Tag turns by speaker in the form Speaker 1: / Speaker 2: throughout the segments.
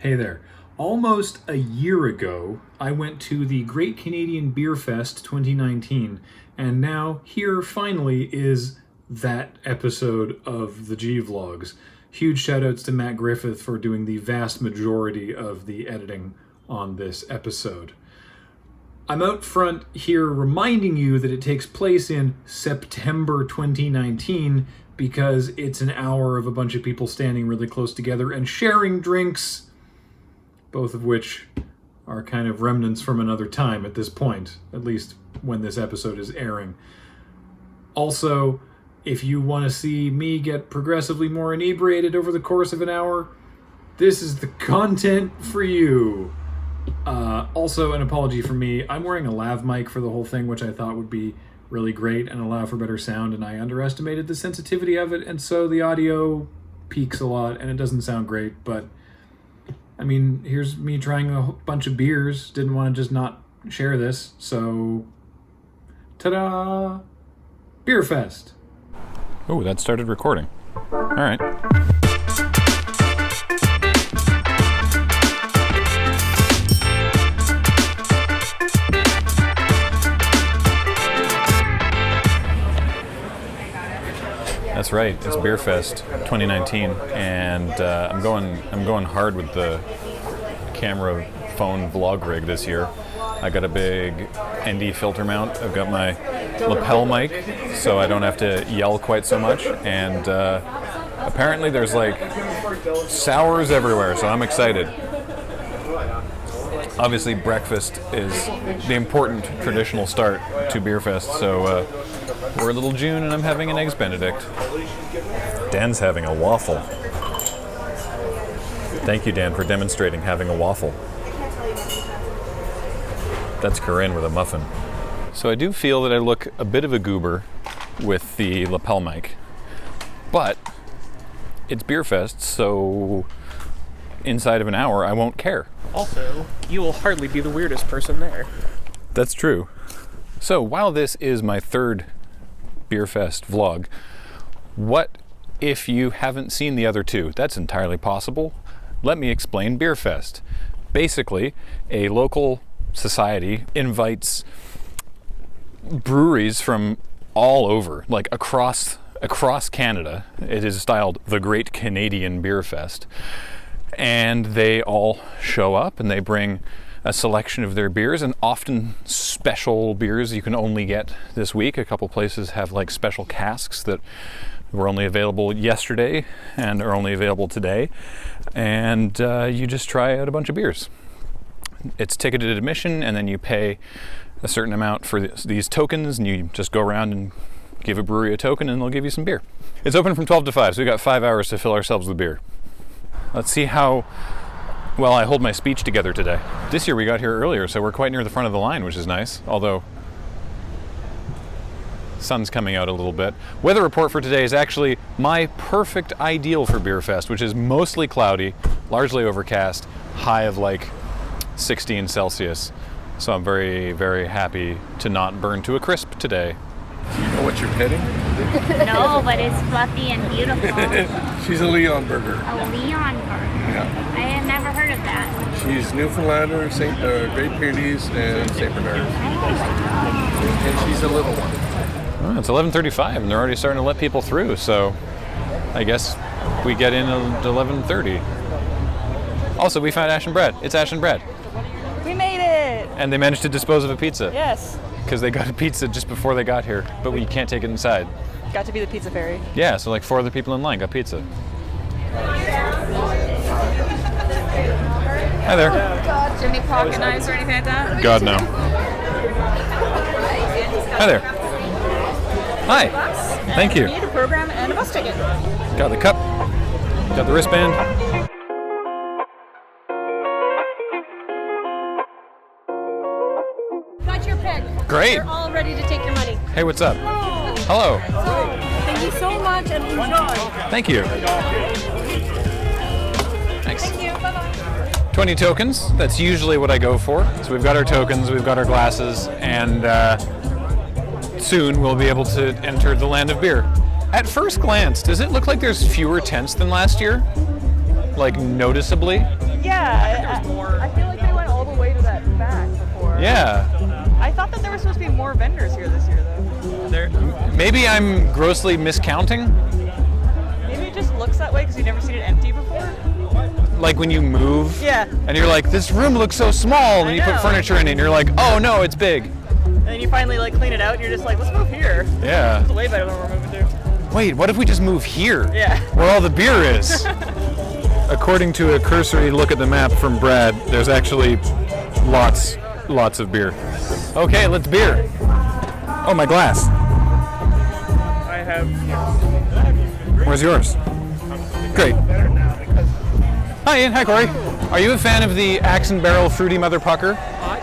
Speaker 1: Hey there. Almost a year ago, I went to the Great Canadian Beerfest 2019, and now here finally is that episode of the GVLOGs. Huge shoutouts to Matt Griffiths for doing the vast majority of the editing on this episode. I'm out front here reminding you that it takes place in September 2019 because it's an hour of a bunch of people standing really close together and sharing drinks, both of which are kind of remnants from another time at this point, at least when this episode is airing. Also, if you want to see me get progressively more inebriated over the course of an hour, this is the content for you. Also, an apology from me. I'm wearing a lav mic for the whole thing, which I thought would be really great and allow for better sound, and I underestimated the sensitivity of it, and so the audio peaks a lot, and it doesn't sound great, but I mean, here's me trying a bunch of beers. Didn't want to just not share this, so ta-da! Beerfest!
Speaker 2: Oh, that started recording. All right. That's right. It's Beerfest 2019, and I'm going hard with the camera phone vlog rig this year. I got a big ND filter mount. I've got my lapel mic, so I don't have to yell quite so much. And apparently, there's like sours everywhere, so I'm excited. Obviously, breakfast is the important traditional start to Beerfest, so we're a little June and I'm having an Eggs Benedict. Dan's having a waffle. Thank you, Dan, for demonstrating having a waffle. That's Corinne with a muffin. So I do feel that I look a bit of a goober with the lapel mic, but it's Beerfest, so inside of an hour I won't care.
Speaker 3: Also, you will hardly be the weirdest person there.
Speaker 2: That's true. So while this is my third Beerfest vlog, what if you haven't seen the other two? That's entirely possible. Let me explain Beerfest. Basically, a local society invites breweries from all over, like across Canada. It is styled the Great Canadian Beerfest. And they all show up and they bring a selection of their beers, and often special beers you can only get this week. A couple places have like special casks that were only available yesterday and are only available today. And you just try out a bunch of beers. It's ticketed admission, and then you pay a certain amount for these tokens, and you just go around and give a brewery a token and they'll give you some beer. It's open from 12 to 5, so we've got 5 hours to fill ourselves with beer. Let's see how well I hold my speech together today. This year we got here earlier, so we're quite near the front of the line, which is nice, although sun's coming out a little bit. Weather report for today is actually my perfect ideal for Beerfest, which is mostly cloudy, largely overcast, high of like 16 Celsius. So I'm very, very happy to not burn to a crisp today.
Speaker 4: Do you know what you're petting?
Speaker 5: No, but it's fluffy and beautiful.
Speaker 4: She's a Leon burger.
Speaker 5: A Leon burger?
Speaker 4: Yeah.
Speaker 5: I had never heard of that.
Speaker 4: She's Newfoundlander, Great Pyrenees, and St. Bernard. And she's a little one.
Speaker 2: Oh, it's 11:35 and they're already starting to let people through, so I guess we get in at 11:30. Also, we found Ash and Brad. It's Ash and Brad.
Speaker 6: We made it!
Speaker 2: And they managed to dispose of a pizza.
Speaker 6: Yes.
Speaker 2: Because they got a pizza just before they got here, but we can't take it inside.
Speaker 6: Got to be the pizza fairy.
Speaker 2: Yeah, so like 4 other people in line got pizza. Hi there.
Speaker 7: Do you have any pocket knives or anything like that?
Speaker 2: God, no. Hi there. Hi. Thank you.
Speaker 6: We need a program and a bus ticket.
Speaker 2: Got the cup. Got the wristband.
Speaker 7: Got your pick.
Speaker 2: Great.
Speaker 7: We're all ready to take your money.
Speaker 2: Hey, what's up? Hello.
Speaker 7: Thank you so much and enjoy.
Speaker 2: Thank you. Thanks.
Speaker 7: Thank you. Bye-bye.
Speaker 2: 20 tokens. That's usually what I go for. So we've got our tokens, we've got our glasses, and soon we'll be able to enter the land of beer. At first glance, does it look like there's fewer tents than last year? like noticeably.
Speaker 6: Yeah, I feel like they went all the way to that back before.
Speaker 2: Yeah.
Speaker 6: I thought that there were supposed to be more vendors here this year, though.
Speaker 2: Maybe I'm grossly miscounting.
Speaker 6: Maybe it just looks that way because you've never seen it empty before.
Speaker 2: Like when you move,
Speaker 6: Yeah.
Speaker 2: and you're like, this room looks so small, and you put
Speaker 6: know.
Speaker 2: furniture in it, and you're like, oh no, it's big.
Speaker 6: And then you finally like clean it out, and you're just like, let's move here.
Speaker 2: Yeah.
Speaker 6: It's way better than we're moving to.
Speaker 2: Wait, what if we just move here?
Speaker 6: Yeah.
Speaker 2: Where all the beer is. According to a cursory look at the map from Brad, there's actually lots of beer. Okay, let's beer. Oh, my glass.
Speaker 3: I have.
Speaker 2: Where's yours? Great. Hi, Ian. Hi, Corey. Are you a fan of the Axe and Barrel Fruity Mother Pucker?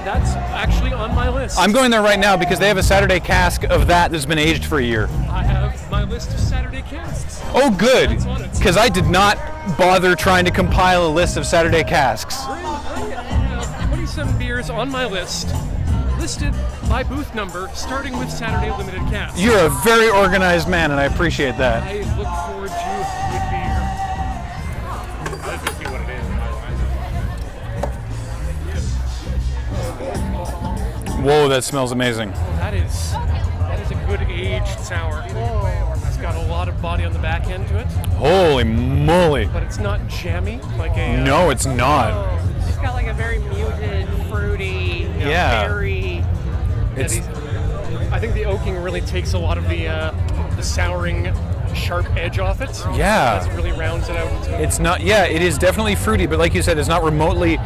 Speaker 3: That's actually on my list.
Speaker 2: I'm going there right now because they have a Saturday cask of that's been aged for a year.
Speaker 3: I have my list of Saturday casks.
Speaker 2: Oh, good.
Speaker 3: That's on it.
Speaker 2: Because I did not bother trying to compile a list of Saturday casks.
Speaker 3: I have 27 beers on my list, listed by booth number, starting with Saturday Limited Casks.
Speaker 2: You're a very organized man, and I appreciate that.
Speaker 3: I look forward to good beer. Let's just see what it is.
Speaker 2: Whoa, that smells amazing.
Speaker 3: That is a good aged sour. It's got a lot of body on the back end to it,
Speaker 2: Holy moly.
Speaker 3: but it's not jammy like a.
Speaker 2: No, it's not.
Speaker 3: It's got like a very muted, fruity,
Speaker 2: Yeah.
Speaker 3: berry.
Speaker 2: It's
Speaker 3: I think the oaking really takes a lot of the souring, sharp edge off it.
Speaker 2: Yeah.
Speaker 3: It really rounds it out.
Speaker 2: it's not. Yeah, it is definitely fruity, but like you said, it's not remotely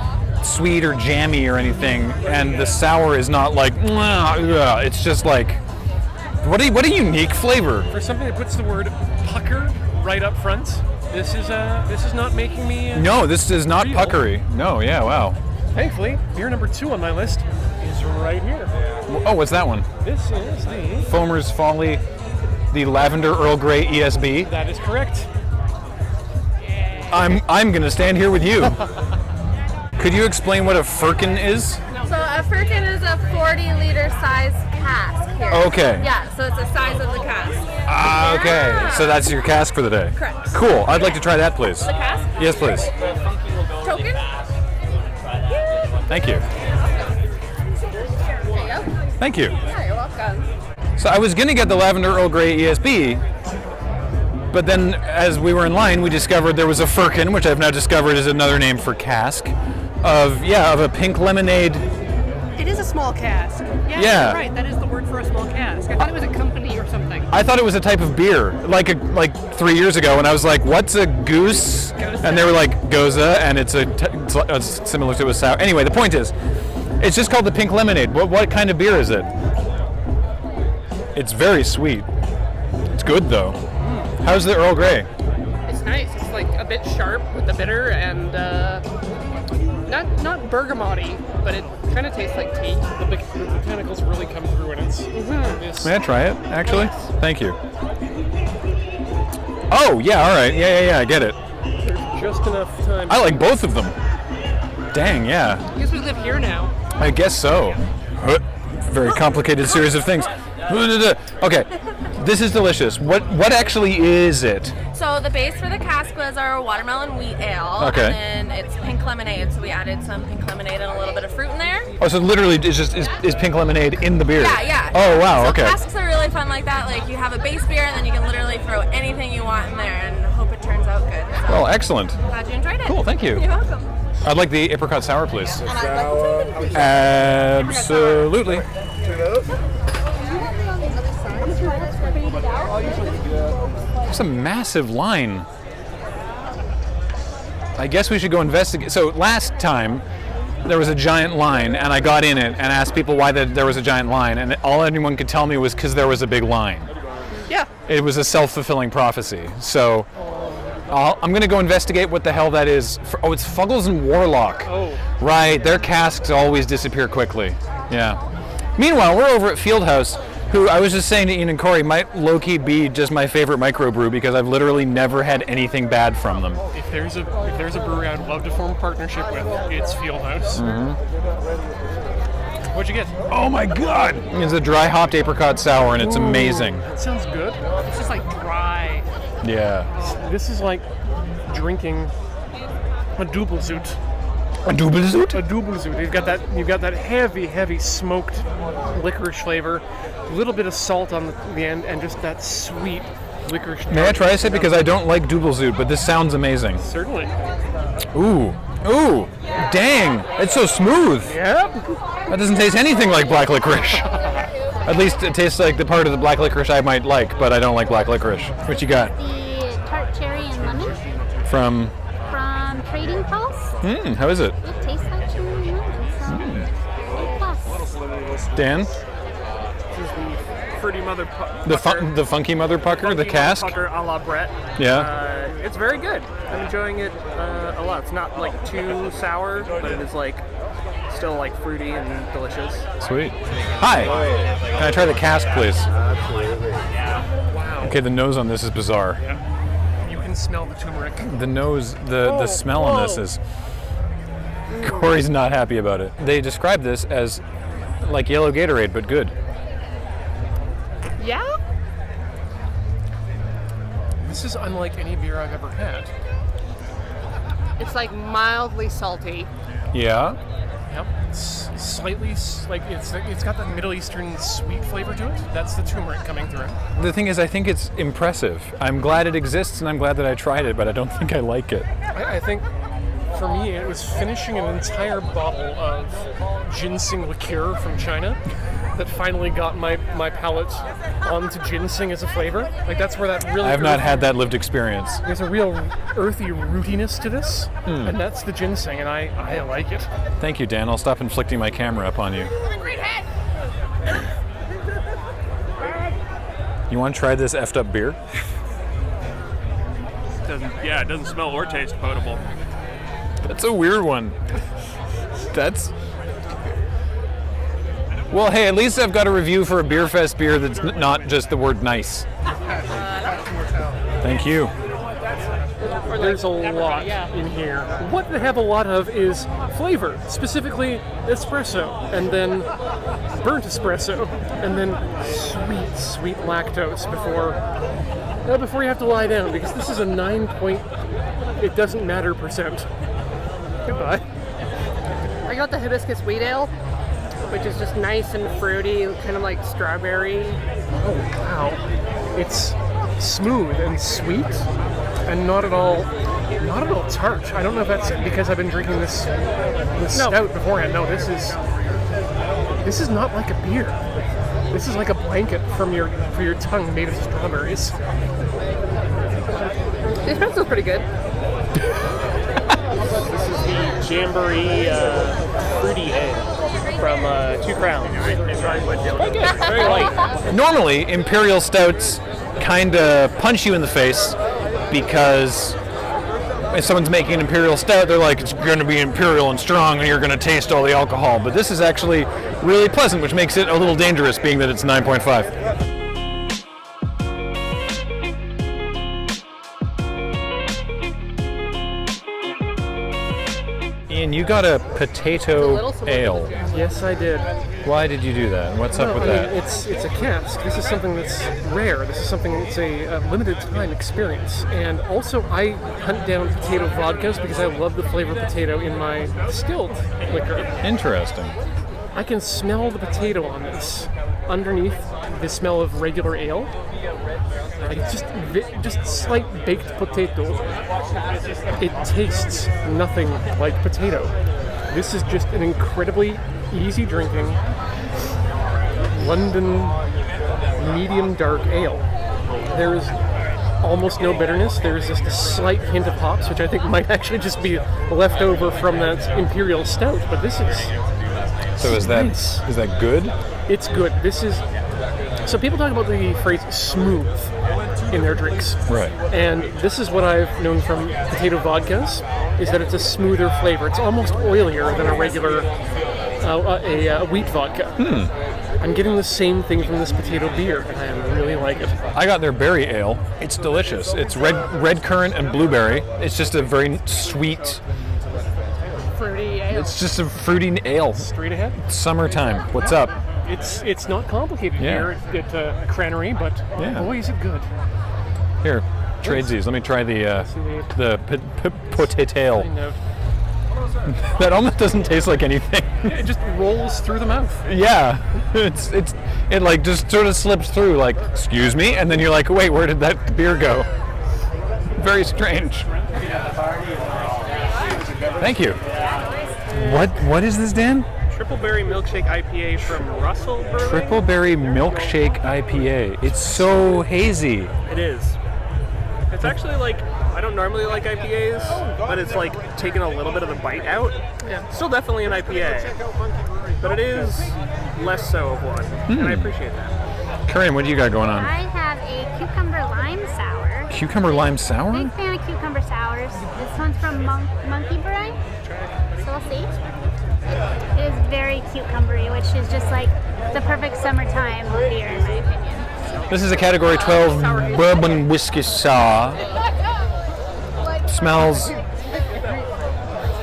Speaker 2: sweet or jammy or anything. And the sour is not like. It's just like. What a unique flavor.
Speaker 3: For something that puts the word pucker right up front, this is not making me.
Speaker 2: No, this is not
Speaker 3: real.
Speaker 2: puckery. No, yeah, wow.
Speaker 3: Thankfully, beer number 2 on my list is right here.
Speaker 2: Oh, what's that one?
Speaker 3: This is the.
Speaker 2: Foamer's Folly, the Lavender Earl Grey ESB.
Speaker 3: That is correct.
Speaker 2: I'm gonna stand here with you. Could you explain what a firkin is?
Speaker 8: So a firkin is a 40-liter size cask here.
Speaker 2: Okay.
Speaker 8: Yeah, so it's the size of the cask.
Speaker 2: Ah, okay.
Speaker 8: Yeah.
Speaker 2: So that's your cask for the day.
Speaker 8: Correct.
Speaker 2: Cool. I'd like to try that, please.
Speaker 8: The cask?
Speaker 2: Yes, please.
Speaker 8: Token?
Speaker 2: Thank you.
Speaker 8: There you go.
Speaker 2: Thank you.
Speaker 8: Yeah, you're welcome.
Speaker 2: So I was gonna get the Lavender Earl Grey ESB, but then as we were in line, we discovered there was a firkin, which I've now discovered is another name for cask, of a pink lemonade.
Speaker 7: It is a small cask. Yeah,
Speaker 2: Yeah.
Speaker 7: you're right. That is the word for a small cask. I thought it was a company or something.
Speaker 2: I thought it was a type of beer, like 3 years ago, and I was like, "What's a goose?" And they were like, "GOSE," and it's similar to a sour. Anyway, the point is, it's just called the pink lemonade. What kind of beer is it? It's very sweet. It's good though. How's the Earl Grey?
Speaker 3: It's nice. It's like a bit sharp with the bitter and not bergamoty, but it kind of tastes like tea. The botanicals really come through in it.
Speaker 2: May I try it? Actually, thank you. Oh yeah, all right, yeah, I get it.
Speaker 3: There's just enough time.
Speaker 2: I like both of them. Dang, yeah.
Speaker 3: I guess we live here now.
Speaker 2: I guess so. Very complicated series of things. Okay, this is delicious. What actually is it?
Speaker 8: So the base for the cask was our watermelon wheat ale.
Speaker 2: Okay.
Speaker 8: And then it's pink lemonade, so we added some pink lemonade and a little bit of fruit in there.
Speaker 2: Oh, so literally it's just is pink lemonade in the beer?
Speaker 8: Yeah.
Speaker 2: Oh wow,
Speaker 8: So
Speaker 2: okay.
Speaker 8: casks are really fun like that. Like you have a base beer and then you can literally throw anything you want in there and hope it turns out good. So
Speaker 2: Well, excellent.
Speaker 8: glad you enjoyed it.
Speaker 2: Cool, thank you.
Speaker 8: You're welcome.
Speaker 2: I'd like the apricot sour, please.
Speaker 8: And I'd like to take it.
Speaker 2: Absolutely. It's a massive line. I guess we should go investigate. So last time there was a giant line, and I got in it and asked people why there was a giant line, and all anyone could tell me was because there was a big line.
Speaker 3: Yeah.
Speaker 2: It was a self-fulfilling prophecy. So I'm going to go investigate what the hell that is. Oh, it's Fuggles and Warlock.
Speaker 3: Oh.
Speaker 2: Right, their casks always disappear quickly. Yeah. Meanwhile, we're over at Fieldhouse, who I was just saying to Ian and Corey might low-key be just my favorite microbrew because I've literally never had anything bad from them.
Speaker 3: If there's a brewery I'd love to form a partnership with, it's Fieldhouse. What'd you get?
Speaker 2: Oh my god! It's a dry hopped apricot sour and it's amazing.
Speaker 3: That sounds good.
Speaker 7: It's just like dry.
Speaker 2: Yeah.
Speaker 3: This is like drinking a Doppelzoot.
Speaker 2: A Doppelzoot?
Speaker 3: A Doppelzoot. You've got that heavy smoked licorice flavor, a little bit of salt on the end, and just that sweet licorice.
Speaker 2: May I try this? Because I don't like Doppelzoot, but this sounds amazing.
Speaker 3: Certainly.
Speaker 2: Ooh. Dang, it's so smooth.
Speaker 3: Yep.
Speaker 2: That doesn't taste anything like black licorice. At least it tastes like the part of the black licorice I might like, but I don't like black licorice. What you got?
Speaker 5: The tart cherry and lemon
Speaker 2: From
Speaker 5: Trading Post.
Speaker 2: How is it?
Speaker 5: It tastes like cherry and lemon, so A+.
Speaker 2: Dan?
Speaker 3: This is the fruity mother pucker.
Speaker 2: The funky mother pucker, the cask?
Speaker 3: Pucker a la Brett.
Speaker 2: Yeah.
Speaker 3: It's very good. I'm enjoying it a lot. It's not like too sour, but it is like still like fruity and delicious.
Speaker 2: Sweet. Hi. Can I try the cask, please?
Speaker 4: Absolutely.
Speaker 3: Wow.
Speaker 2: Okay, the nose on this is bizarre.
Speaker 3: You can smell the turmeric.
Speaker 2: The nose, the smell on this is... Corey's not happy about it. They describe this as like yellow Gatorade, but good.
Speaker 7: Yeah?
Speaker 3: This is unlike any beer I've ever had.
Speaker 7: It's like mildly salty.
Speaker 2: Yeah?
Speaker 3: Yep. It's slightly like it's got that Middle Eastern sweet flavor to it. That's the turmeric coming through.
Speaker 2: The thing is, I think it's impressive. I'm glad it exists, and I'm glad that I tried it, but I don't think I like it.
Speaker 3: I think for me it was finishing an entire bottle of ginseng liqueur from China that finally got my palate onto ginseng as a flavor. Like that's where that really...
Speaker 2: I have not had that lived experience.
Speaker 3: There's a real earthy rootiness to this, and that's the ginseng, and I like it.
Speaker 2: Thank you, Dan. I'll stop inflicting my camera upon you. You want to try this effed up beer?
Speaker 9: It doesn't smell or taste potable.
Speaker 2: That's a weird one. That's... Well, hey, at least I've got a review for a Beerfest beer that's not just the word nice. Thank you.
Speaker 3: There's a lot in here. What they have a lot of is flavor, specifically espresso, and then burnt espresso, and then sweet lactose before you have to lie down, because this is a 9 it doesn't matter percent. Goodbye.
Speaker 7: I got the hibiscus wheat ale, which is just nice and fruity, kind of like strawberry.
Speaker 3: Oh wow. It's smooth and sweet and not at all tart. I don't know if that's because I've been drinking this stout beforehand. No, this is not like a beer. This is like a blanket for your tongue made of strawberries.
Speaker 7: The espresso's pretty good.
Speaker 9: This is the Jamboree Fruity Ale from 2 Crowns. Quite good, very light.
Speaker 2: Normally, Imperial Stouts kind of punch you in the face because if someone's making an Imperial Stout, they're like, it's going to be Imperial and strong and you're going to taste all the alcohol. But this is actually really pleasant, which makes it a little dangerous, being that it's 9.5. Ian, you got a potato ale.
Speaker 3: Yes, I did.
Speaker 2: Why did you do that? And what's up with that?
Speaker 3: It's a cask. This is something that's rare. This is something that's a limited time experience. And also, I hunt down potato vodkas because I love the flavor of potato in my distilled liquor.
Speaker 2: Interesting.
Speaker 3: I can smell the potato on this underneath the smell of regular ale. Like just slight baked potato. It tastes nothing like potato. This is just an incredibly easy drinking London medium dark ale. There is almost no bitterness. There is just a slight hint of hops, which I think might actually just be left over from that Imperial Stout. But this is
Speaker 2: so is
Speaker 3: nice.
Speaker 2: Is that good?
Speaker 3: It's good. This is so people talk about the phrase smooth in their drinks.
Speaker 2: Right.
Speaker 3: And this is what I've known from potato vodkas, is that it's a smoother flavor. It's almost oilier than a regular wheat vodka. I'm getting the same thing from this potato beer, and I really like it.
Speaker 2: I got their berry ale. It's delicious. It's red currant and blueberry. It's just a very sweet,
Speaker 7: Fruity ale.
Speaker 2: it's just a fruity ale.
Speaker 3: Straight ahead.
Speaker 2: Summertime. What's up?
Speaker 3: It's not complicated
Speaker 2: Yeah.
Speaker 3: here at Crannery, but boy, is it good.
Speaker 2: Here, trade these. Let me try the potato.
Speaker 3: Kind of.
Speaker 2: That almost doesn't taste like anything.
Speaker 3: It just rolls through the mouth.
Speaker 2: Yeah, it like just sort of slips through. Like, excuse me, and then you're like, wait, where did that beer go? Very strange. Thank you. What is this, Dan?
Speaker 9: Triple berry milkshake IPA from Russell Brewing.
Speaker 2: Triple berry milkshake IPA. It's so hazy.
Speaker 9: It is. It's actually like, I don't normally like IPAs, but it's like taking a little bit of the bite out. Yeah. Still definitely an IPA, but it is less so of one, and I appreciate that.
Speaker 2: Corinne, what do you got going on?
Speaker 5: I have a cucumber lime sour.
Speaker 2: Cucumber lime sour?
Speaker 5: Big fan of cucumber sours. This one's from Monkey Brewing. So we'll see. It is very cucumbery, which is just like the perfect summertime beer in my opinion.
Speaker 2: This is a Category 12 bourbon whiskey sour.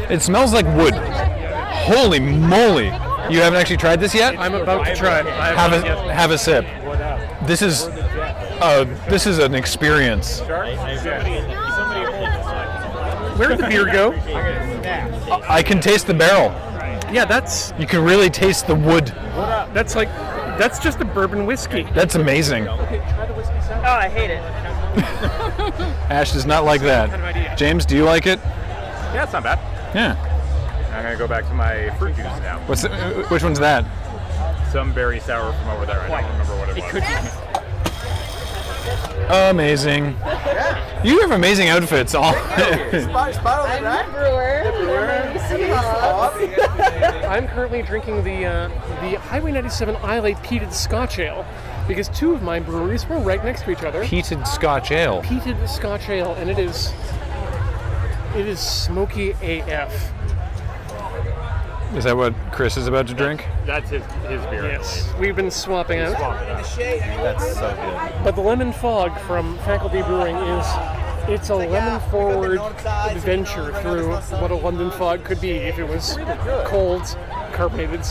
Speaker 2: It smells like wood. Holy moly! You haven't actually tried this yet?
Speaker 3: I'm about to try it.
Speaker 2: Have a sip. This is an experience.
Speaker 3: Where did the beer go?
Speaker 2: I can taste the barrel.
Speaker 3: Yeah,
Speaker 2: you can really taste the wood.
Speaker 3: That's just a bourbon whiskey.
Speaker 2: That's amazing.
Speaker 6: Oh, I hate it.
Speaker 2: Ash does not like that. James, do you like it?
Speaker 10: Yeah, it's not bad.
Speaker 2: Yeah.
Speaker 10: I'm gonna go back to my fruit juice now.
Speaker 2: Which one's that?
Speaker 10: Some berry sour from over there. I don't remember what it was.
Speaker 2: Amazing. You have amazing outfits. All.
Speaker 6: I'm a brewer.
Speaker 3: I'm currently drinking the Highway 97 Isle peated Scotch Ale because two of my breweries were right next to each other.
Speaker 2: Peated Scotch Ale.
Speaker 3: Peated Scotch Ale, and it is smoky AF.
Speaker 2: Is that what Chris is about to drink?
Speaker 10: That's his beer.
Speaker 3: Yes, we've been swapping out.
Speaker 10: That's so good.
Speaker 3: But the Lemon Fog from Faculty Brewing it's a lemon-forward adventure through what a London fog could be if it was cold, carbonated,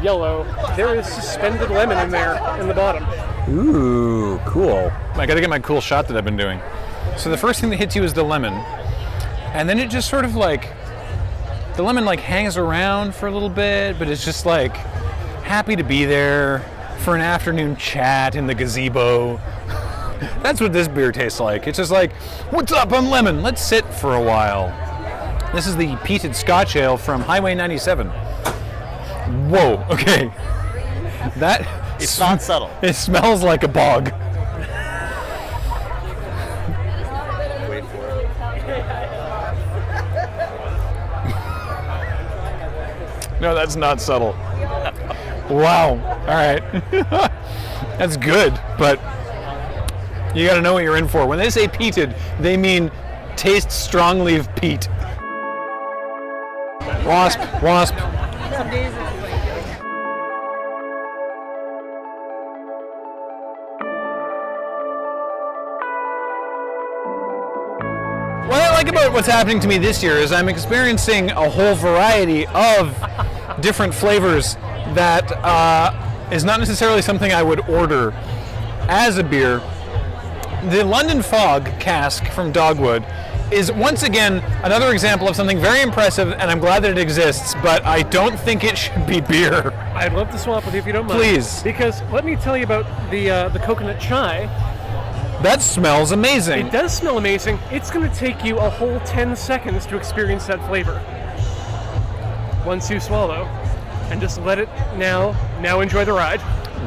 Speaker 3: yellow. There is suspended lemon in there in the bottom.
Speaker 2: Ooh, cool. I gotta get my cool shot that I've been doing. So the first thing that hits you is the lemon, and then it just sort of like, the lemon like hangs around for a little bit, but it's just like happy to be there for an afternoon chat in the gazebo. That's what this beer tastes like. It's just like, what's up, I'm lemon, let's sit for a while. This is the peated Scotch Ale from Highway 97. Whoa, okay.
Speaker 11: It's not subtle.
Speaker 2: It smells like a bog.
Speaker 11: Wait for it.
Speaker 2: No, that's not subtle. Wow, all right. That's good, but you gotta know what you're in for. When they say peated, they mean taste strongly of peat. Wasp. What I like about what's happening to me this year is I'm experiencing a whole variety of different flavors that is not necessarily something I would order as a beer. The London Fog cask from Dogwood is once again another example of something very impressive, and I'm glad that it exists, but I don't think it should be beer.
Speaker 3: I'd love to swap with you if you don't mind.
Speaker 2: Please.
Speaker 3: Because let me tell you about the coconut chai.
Speaker 2: That smells amazing.
Speaker 3: It does smell amazing. It's going to take you a whole 10 seconds to experience that flavor. Once you swallow, and just let it now enjoy the ride.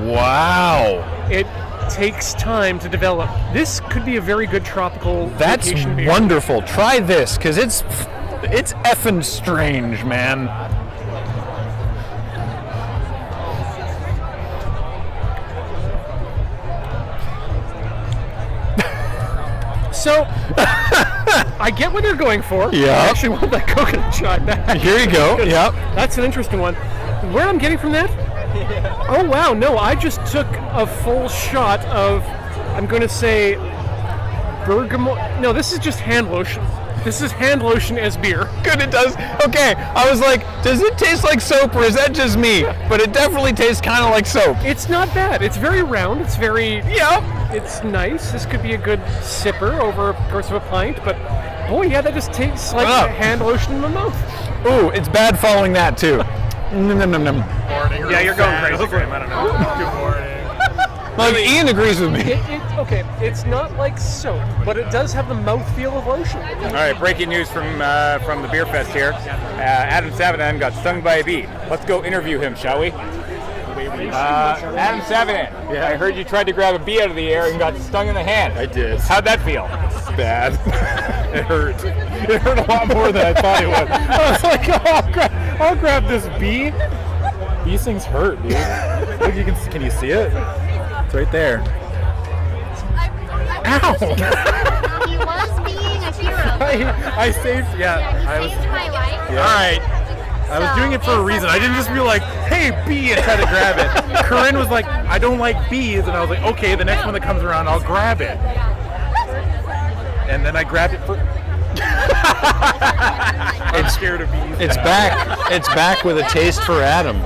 Speaker 2: Wow.
Speaker 3: It takes time to develop. This could be a very good tropical vacation beer.
Speaker 2: That's wonderful. Try this, because it's effing strange, man.
Speaker 3: So, I get what they're going for.
Speaker 2: Yeah.
Speaker 3: I actually want that coconut chai back.
Speaker 2: Here you go. Yep.
Speaker 3: That's an interesting one. Where I'm getting from that? Oh wow, no, I just took a full shot of, I'm going to say, bergamot. No, this is just hand lotion. This is hand lotion as beer.
Speaker 2: Good, it does. Okay, I was like, does it taste like soap or is that just me? But it definitely tastes kind of like soap.
Speaker 3: It's not bad. It's very round. It's very...
Speaker 2: Yeah.
Speaker 3: It's nice. This could be a good sipper over the course of a pint, but... Oh yeah, that just tastes like hand lotion in the mouth.
Speaker 2: Ooh, it's bad following that too. Nom, nom, nom, nom.
Speaker 9: Yeah, you're going crazy, Graham. I don't know. Good morning.
Speaker 2: Like, Ian agrees with me.
Speaker 3: Okay, it's not like soap, but it does have the mouthfeel of lotion.
Speaker 10: All right, breaking news from the Beerfest here. Adam Savanan got stung by a bee. Let's go interview him, shall we? Adam Savanan, I heard you tried to grab a bee out of the air and got stung in the hand.
Speaker 11: I did.
Speaker 10: How'd that feel?
Speaker 11: Bad.
Speaker 10: It hurt. It hurt a lot more than I thought it would. I was like, oh, I'll grab this bee. These things hurt, dude. Look, can you see it? It's right there. Ow!
Speaker 5: He was being a hero.
Speaker 10: I saved,
Speaker 5: He saved my life.
Speaker 10: All right. I was doing it for a reason. I didn't just be like, hey, bee, and try to grab it. Corinne was like, I don't like bees. And I was like, okay, the next one that comes around, I'll grab it. And then I grabbed it for... I'm scared of bees.
Speaker 2: It's back. It's back with a taste for Adam.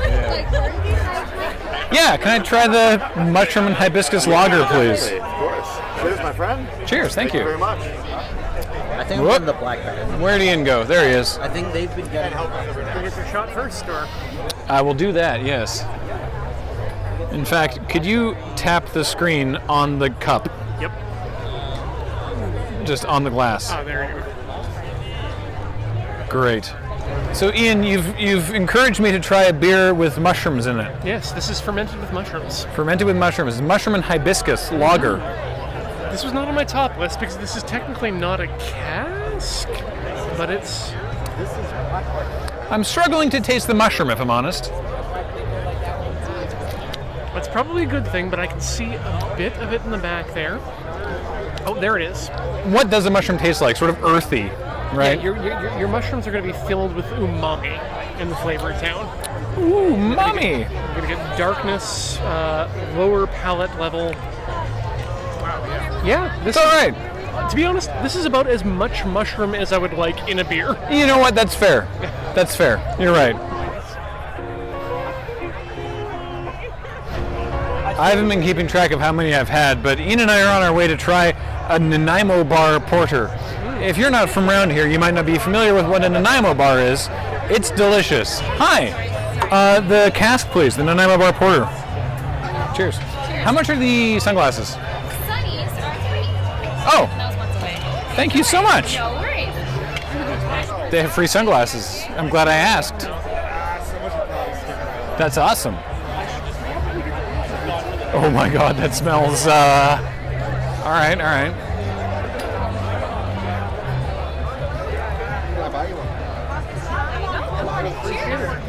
Speaker 2: Yeah, can I try the mushroom and hibiscus lager, please?
Speaker 11: Of course. Cheers, my friend.
Speaker 2: Cheers, thank you.
Speaker 11: Very much.
Speaker 12: I think I'm on the black bag.
Speaker 2: Where'd Ian go? There he is.
Speaker 12: I think they've been getting help.
Speaker 3: Can you get your shot first, or?
Speaker 2: I will do that, yes. In fact, could you tap the screen on the cup?
Speaker 3: Yep.
Speaker 2: Just on the glass.
Speaker 3: Oh, there you go.
Speaker 2: Great. So Ian, you've encouraged me to try a beer with mushrooms in it.
Speaker 3: Yes, this is fermented with mushrooms.
Speaker 2: Fermented with mushrooms. Mushroom and hibiscus lager.
Speaker 3: This was not on my top list because this is technically not a cask, but it's...
Speaker 2: I'm struggling to taste the mushroom, if I'm honest.
Speaker 3: It's probably a good thing, but I can see a bit of it in the back there. Oh, there it is.
Speaker 2: What does the mushroom taste like? Sort of earthy, right?
Speaker 3: Yeah, your mushrooms are going to be filled with umami in the flavor town.
Speaker 2: Ooh, umami!
Speaker 3: You're going to get darkness, lower palate level. Yeah, this is
Speaker 2: all right.
Speaker 3: To be honest, this is about as much mushroom as I would like in a beer.
Speaker 2: You know what? That's fair. That's fair. You're right. I haven't been keeping track of how many I've had, but Ian and I are on our way to try a Nanaimo bar porter. If you're not from around here, you might not be familiar with what a Nanaimo bar is. It's delicious. Hi. The cask, please. The Nanaimo bar porter. Cheers. How much are the sunglasses? Oh, thank you so much.
Speaker 5: No worries.
Speaker 2: They have free sunglasses. I'm glad I asked. That's awesome. Oh my God, that smells, all right, all right.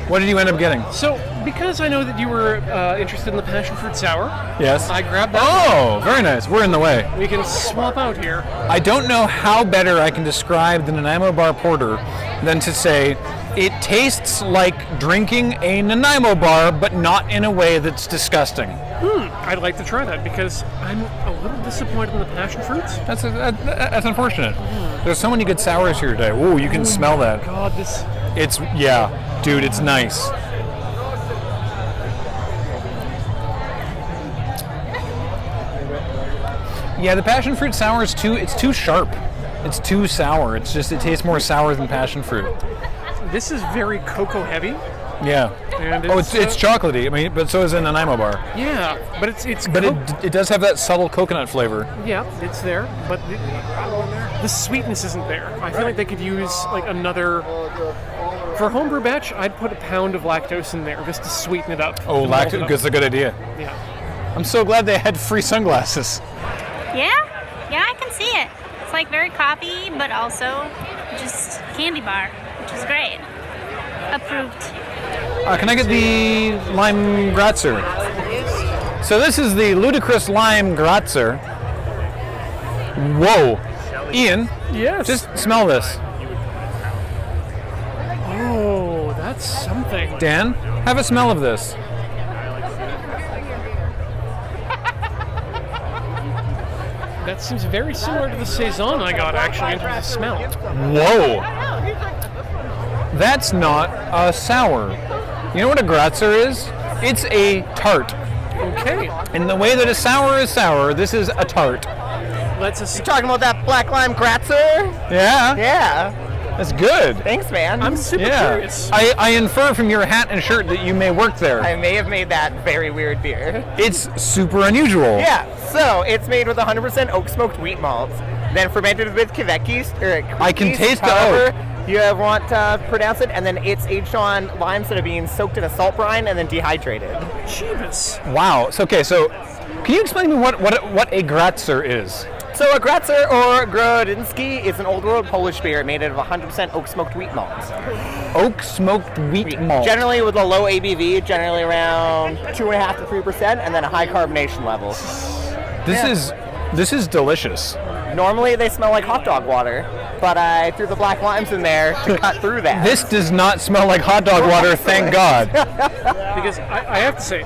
Speaker 2: What did you end up getting?
Speaker 3: So, because I know that you were interested in the passion fruit sour,
Speaker 2: yes,
Speaker 3: I grabbed that.
Speaker 2: Oh, very nice. We're in the way.
Speaker 3: We can swap out here.
Speaker 2: I don't know how better I can describe the Nanaimo bar porter than to say it tastes like drinking a Nanaimo bar, but not in a way that's disgusting.
Speaker 3: I'd like to try that because I'm a little disappointed in the passion fruits.
Speaker 2: That's unfortunate. There's so many good sours here today. Ooh, you can smell that.
Speaker 3: God, this...
Speaker 2: It's, yeah, dude, it's nice. Yeah, the passion fruit sour is it's too sharp. It's too sour. It tastes more sour than passion fruit.
Speaker 3: This is very cocoa heavy.
Speaker 2: Yeah.
Speaker 3: And
Speaker 2: it's chocolatey. I mean, but so is a Nanaimo bar.
Speaker 3: Yeah, but it's.
Speaker 2: But it does have that subtle coconut flavor.
Speaker 3: Yeah, it's there, but the sweetness isn't there. I feel like they could use like another. For a homebrew batch, I'd put a pound of lactose in there just to sweeten it up.
Speaker 2: Oh, lactose, that's a good idea.
Speaker 3: Yeah.
Speaker 2: I'm so glad they had free sunglasses.
Speaker 5: Yeah, I can see it. It's like very coffee, but also just candy bar, which is great. Approved.
Speaker 2: Can I get the lime Gratzer? So this is the LUDACRIS lime Gratzer. Whoa. Ian,
Speaker 3: yes.
Speaker 2: Just smell this.
Speaker 3: Oh, that's something.
Speaker 2: Dan, have a smell of this.
Speaker 3: That seems very similar to the Saison I got, actually, in terms of smell.
Speaker 2: Whoa! That's not a sour. You know what a Gratzer is? It's a tart.
Speaker 3: Okay.
Speaker 2: And the way that a sour is sour, this is a tart.
Speaker 7: You talking about that black lime Gratzer?
Speaker 2: Yeah.
Speaker 7: Yeah.
Speaker 2: That's good.
Speaker 7: Thanks, man.
Speaker 3: I'm super curious.
Speaker 2: I infer from your hat and shirt that you may work there.
Speaker 7: I may have made that very weird beer.
Speaker 2: It's super unusual.
Speaker 7: Yeah, so it's made with 100% oak smoked wheat malt, then fermented with Quebec yeast, or
Speaker 2: I can taste the
Speaker 7: however
Speaker 2: oak.
Speaker 7: you want to pronounce it, and then it's aged on limes that are being soaked in a salt brine and then dehydrated.
Speaker 3: Jeebus.
Speaker 2: Wow. So can you explain to me what a Gratzer is?
Speaker 7: So a Gratzer or Grodzinski is an old world Polish beer made out of 100% oak smoked wheat malt.
Speaker 2: Oak smoked wheat malt.
Speaker 7: Generally with a low ABV, generally around 2.5 to 3%, and then a high carbonation level.
Speaker 2: This is delicious.
Speaker 7: Normally they smell like hot dog water, but I threw the black limes in there to cut through that.
Speaker 2: This does not smell like hot dog water, thank God.
Speaker 3: Because I have to say,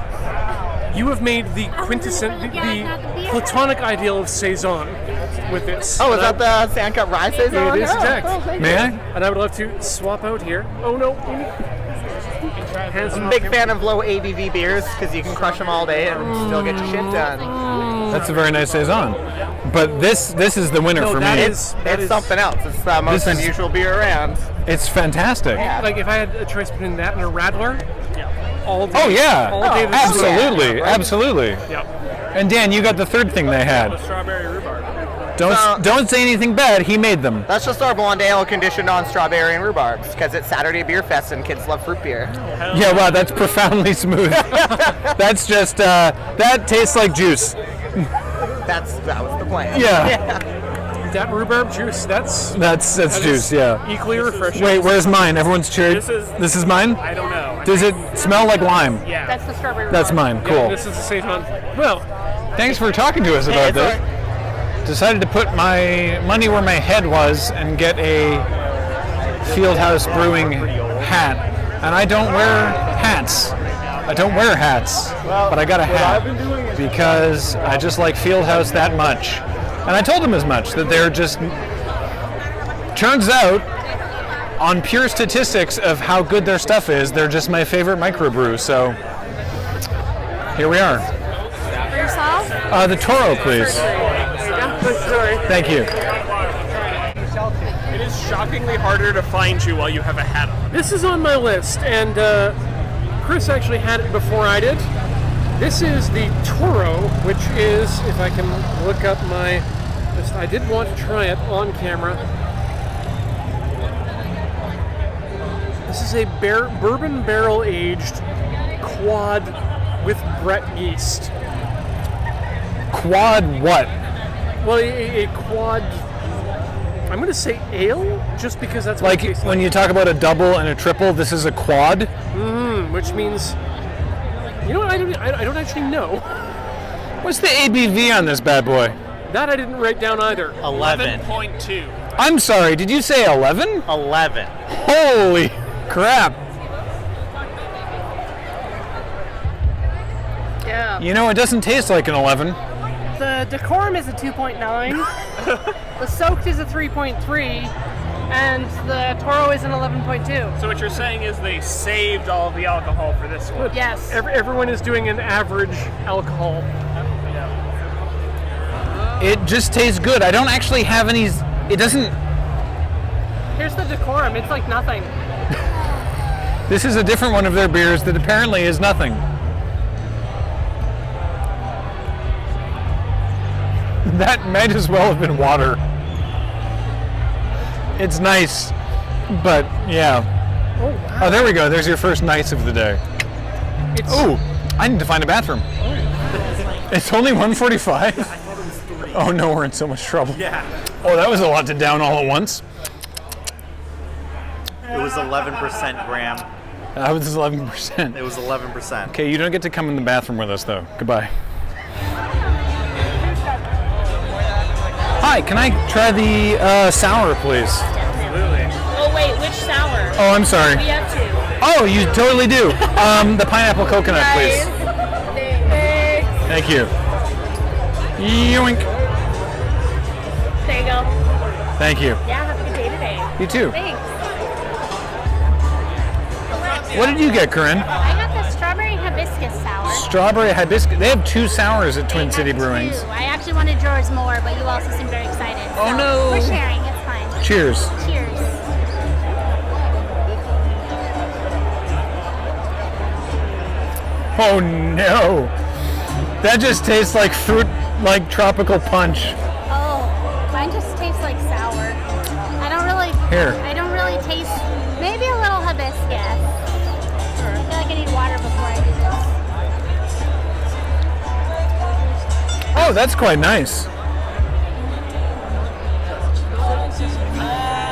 Speaker 3: you have made the quintessential, the platonic ideal of Saison with this.
Speaker 7: Oh, is that the Sandcup Rye Saison?
Speaker 3: It is, exact.
Speaker 2: May I?
Speaker 3: And I would love to swap out here. Oh no.
Speaker 7: I'm a big fan of low ABV beers because you can crush them all day and still get your shit done.
Speaker 2: That's a very nice Saison. But this is the winner for me.
Speaker 7: It's something else. It's the most unusual beer around.
Speaker 2: It's fantastic.
Speaker 3: Yeah. Like if I had a choice between that and a Radler, all day.
Speaker 2: Oh yeah,
Speaker 3: all day this
Speaker 2: absolutely,
Speaker 3: is
Speaker 2: absolutely.
Speaker 3: Yep.
Speaker 2: And Dan, you got the third thing they had.
Speaker 9: Strawberry rhubarb.
Speaker 2: Don't say anything bad. He made them.
Speaker 7: That's just our blonde ale conditioned on strawberry and rhubarbs because it's Saturday Beerfest and kids love fruit beer.
Speaker 2: Yeah, wow, that's profoundly smooth. That's just that tastes like juice.
Speaker 7: That was the plan.
Speaker 2: Yeah.
Speaker 3: That rhubarb juice, that's
Speaker 2: juice, yeah.
Speaker 3: Equally refreshing.
Speaker 2: Wait, where's mine? Everyone's cheered.
Speaker 9: This
Speaker 2: is mine?
Speaker 9: I don't know.
Speaker 2: Does it smell like lime?
Speaker 9: Yeah.
Speaker 7: That's the strawberry
Speaker 2: That's
Speaker 7: rhubarb.
Speaker 2: mine. Cool.
Speaker 3: Yeah, this is the Saison. Well,
Speaker 2: thanks for talking to us about this. Decided to put my money where my head was and get a Fieldhouse Brewing hat. And I don't wear hats. But I got a hat because I just like Fieldhouse that much. And I told him as much, that they're just, turns out, on pure statistics of how good their stuff is, they're just my favorite microbrew, so here we are.
Speaker 8: For yourself?
Speaker 2: The Toro, please. Thank you.
Speaker 9: It is shockingly harder to find you while you have a hat on.
Speaker 3: this is on my list, and Chris actually had it before I did. This is the Toro, which is, if I can look up my list, I did want to try it on camera. This is a bourbon barrel aged quad with Brett yeast.
Speaker 2: Quad what?
Speaker 3: Well, a quad, I'm going to say ale, just because that's what
Speaker 2: Like
Speaker 3: it tastes
Speaker 2: when you talk about a double and a triple, this is a quad?
Speaker 3: which means, you know what, I don't actually know.
Speaker 2: What's the ABV on this bad boy?
Speaker 3: That I didn't write down either.
Speaker 9: 11.2.
Speaker 2: I'm sorry, did you say 11?
Speaker 12: 11.
Speaker 2: Holy crap.
Speaker 7: Yeah.
Speaker 2: You know, it doesn't taste like an 11.
Speaker 7: The Decorum is a 2.9. The Soaked is a 3.3. And the Toro is an 11.2.
Speaker 9: So what you're saying is they saved all of the alcohol for this one.
Speaker 7: Yes.
Speaker 3: Everyone is doing an average alcohol.
Speaker 2: It just tastes good. I don't actually have any. It doesn't.
Speaker 7: Here's the Decorum. It's like nothing.
Speaker 2: This is a different one of their beers that apparently is nothing. That might as well have been water. It's nice, but yeah.
Speaker 3: Oh, wow.
Speaker 2: Oh, there we go. There's your first nice of the day. Oh, I need to find a bathroom. It's only 1:45. Oh no, we're in so much trouble.
Speaker 9: Yeah.
Speaker 2: Oh, that was a lot to down all at once.
Speaker 12: It was 11% Graham.
Speaker 2: That was 11%.
Speaker 12: It was 11%.
Speaker 2: Okay, you don't get to come in the bathroom with us though. Goodbye. Hi, can I try the sour, please?
Speaker 8: Absolutely. Oh wait, which sour?
Speaker 2: Oh, I'm sorry.
Speaker 8: We have two.
Speaker 2: Oh, you totally do. The pineapple coconut, please.
Speaker 8: Thanks.
Speaker 2: Thank you. Yoink. Thank you.
Speaker 6: Yeah, have a good day today.
Speaker 2: You too.
Speaker 6: Thanks.
Speaker 2: What did you get, Corinne?
Speaker 5: I got the strawberry hibiscus sour.
Speaker 2: Strawberry hibiscus. They have 2 sours at Twin City Brewings.
Speaker 5: I actually wanted yours more, but you also seem very excited.
Speaker 2: Oh,
Speaker 5: so
Speaker 2: no.
Speaker 5: We're sharing. It's fine.
Speaker 2: Cheers.
Speaker 5: Cheers.
Speaker 2: Oh no! That just tastes like fruit, like tropical punch.
Speaker 5: Oh, mine just tastes like sour. I don't really.
Speaker 2: Here.
Speaker 5: I don't really taste. Maybe a little hibiscus. I feel like I need water before I do this.
Speaker 2: Oh, that's quite nice.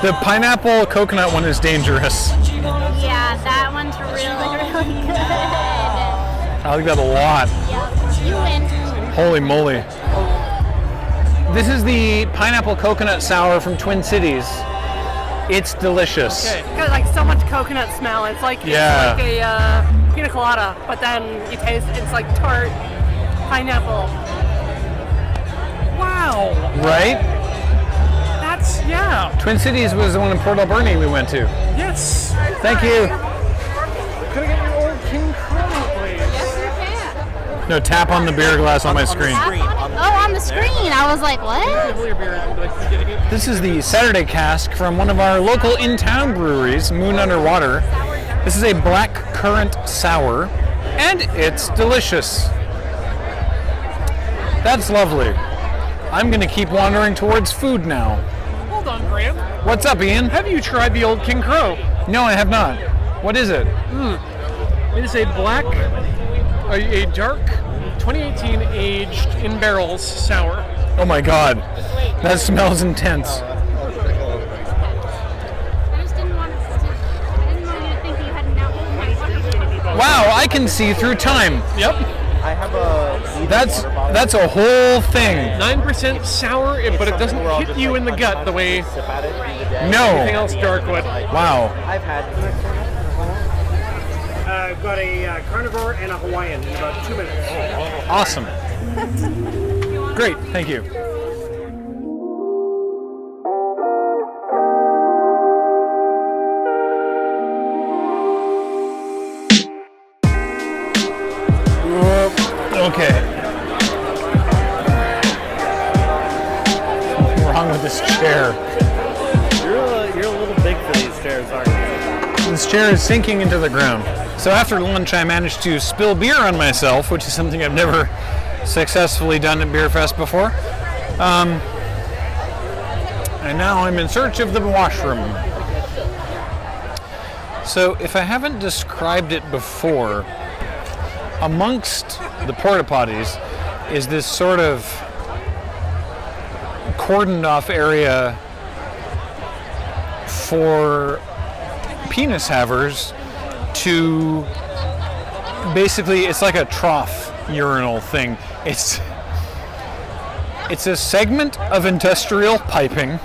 Speaker 2: The pineapple coconut one is dangerous.
Speaker 5: Yeah, that one's really, really good.
Speaker 2: I like that a lot.
Speaker 5: Yeah, you win.
Speaker 2: Holy moly. This is the pineapple coconut sour from Twin Cities. It's delicious.
Speaker 7: It's got like so much coconut smell. It's like
Speaker 2: Yeah.
Speaker 7: it's like a pina colada, but then you taste it's like tart pineapple. Wow.
Speaker 2: Right?
Speaker 3: That's, yeah.
Speaker 2: Twin Cities was the one in Port Alberni we went to.
Speaker 3: Yes.
Speaker 2: Thank you.
Speaker 3: Could I get your old King Currant, please?
Speaker 2: No, tap on the beer glass on my screen.
Speaker 5: Oh, on the screen. I was like, what?
Speaker 2: This is the Saturday cask from one of our local in-town breweries, Moon Underwater. This is a black currant sour, and it's delicious. That's lovely. I'm going to keep wandering towards food now.
Speaker 3: Hold on, Graham.
Speaker 2: What's up, Ian?
Speaker 3: Have you tried the old King Crow?
Speaker 2: No, I have not. What is it?
Speaker 3: It is a black, a dark 2018 aged in barrels sour.
Speaker 2: Oh my god. That smells intense.
Speaker 5: I just didn't want you to think that you had an alcohol.
Speaker 2: Wow, I can see through time.
Speaker 3: Yep.
Speaker 12: I have a.
Speaker 2: That's a whole thing.
Speaker 3: 9% sour, but it doesn't hit you in the gut the way
Speaker 2: No.
Speaker 3: anything else dark would.
Speaker 2: Wow.
Speaker 12: I've had.
Speaker 13: Got a carnivore and a Hawaiian in about 2 minutes.
Speaker 2: Awesome. Great, thank you. Okay. What's wrong with this chair?
Speaker 12: You're a little big for these chairs, aren't you?
Speaker 2: This chair is sinking into the ground. So after lunch, I managed to spill beer on myself, which is something I've never successfully done at Beerfest before. And now I'm in search of the washroom. So if I haven't described it before, amongst the porta potties is this sort of cordoned off area for penis havers to basically, it's like a trough urinal thing. It's a segment of industrial piping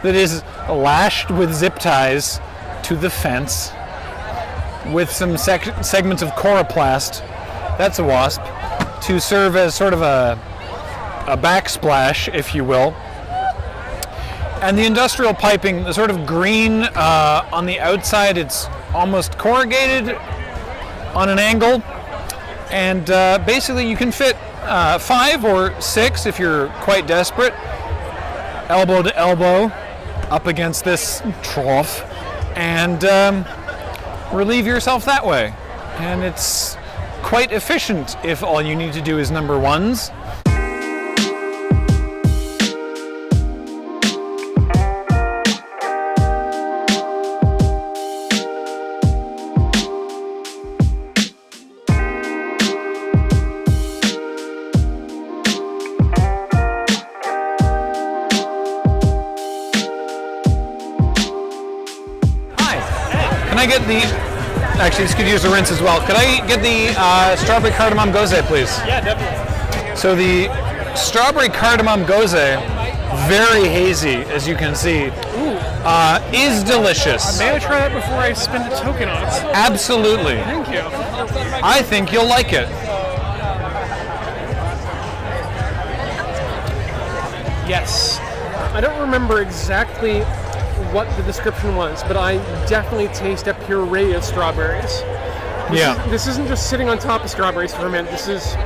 Speaker 2: that is lashed with zip ties to the fence with some segments of coroplast, that's a wasp, to serve as sort of a backsplash, if you will. And the industrial piping, the sort of green on the outside, it's almost corrugated on an angle. And basically you can fit 5 or 6 if you're quite desperate, elbow to elbow, up against this trough, and relieve yourself that way. And it's quite efficient if all you need to do is number ones. Can I get the, actually this could use a rinse as well. Could I get the strawberry cardamom gose, please?
Speaker 3: Yeah, definitely.
Speaker 2: So the strawberry cardamom gose, very hazy, as you can see, is delicious.
Speaker 3: May I try that before I spend a token on it?
Speaker 2: Absolutely.
Speaker 3: Thank you.
Speaker 2: I think you'll like it.
Speaker 3: Yes. I don't remember exactly what the description was, but I definitely taste a puree of strawberries. This isn't just sitting on top of strawberries to ferment. This is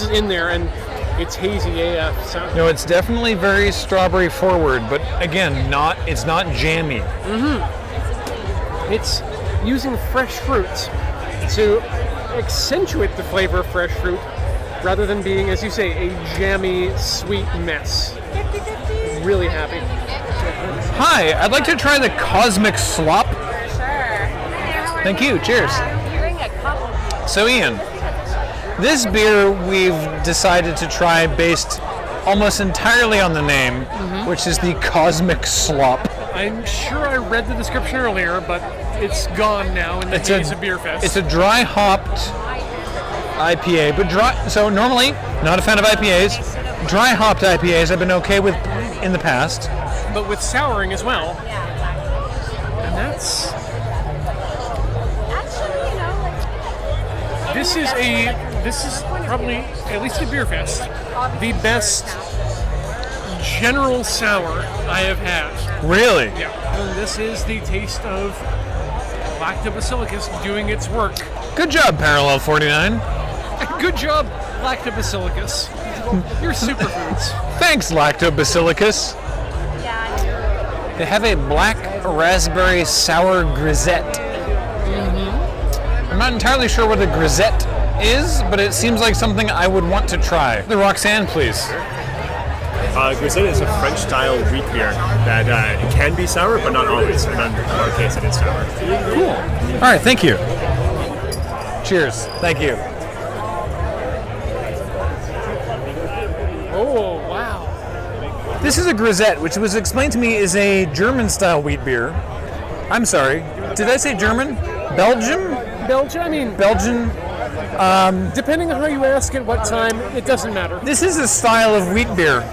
Speaker 3: in there, and it's hazy AF. So.
Speaker 2: No, it's definitely very strawberry forward, but again, it's not jammy.
Speaker 3: It's using fresh fruits to accentuate the flavor of fresh fruit, rather than being, as you say, a jammy, sweet mess. Really happy.
Speaker 2: Hi, I'd like to try the Cosmic Slop.
Speaker 8: Sure.
Speaker 2: Thank you. Cheers.
Speaker 8: Bring a cup.
Speaker 2: So, Ian, this beer we've decided to try based almost entirely on the name, which is the Cosmic Slop.
Speaker 3: I'm sure I read the description earlier, but it's gone now in the days of Beerfest.
Speaker 2: It's a dry hopped IPA, but dry. So normally, not a fan of IPAs. Dry hopped IPAs I've been okay with in the past.
Speaker 3: But with souring as well. And that's... This is probably, at least at Beerfest, the best general sour I have had.
Speaker 2: Really?
Speaker 3: Yeah. And this is the taste of Lactobacillus doing its work.
Speaker 2: Good job, Parallel 49.
Speaker 3: Good job, Lactobacillus. You're superfoods.
Speaker 2: Thanks, Lactobacillus. They have a black raspberry sour grisette. I'm not entirely sure what a grisette is, but it seems like something I would want to try. The Roxanne, please.
Speaker 14: Grisette is a French-style wheat beer that it can be sour, but not always. And in our case, it is sour.
Speaker 2: Cool. All right, thank you. Cheers. Thank you.
Speaker 3: Oh, wow.
Speaker 2: This is a grisette, which was explained to me is a German-style wheat beer. I'm sorry. Did I say German? Belgium? Belgian.
Speaker 3: Depending on how you ask at what time, it doesn't matter.
Speaker 2: This is a style of wheat beer.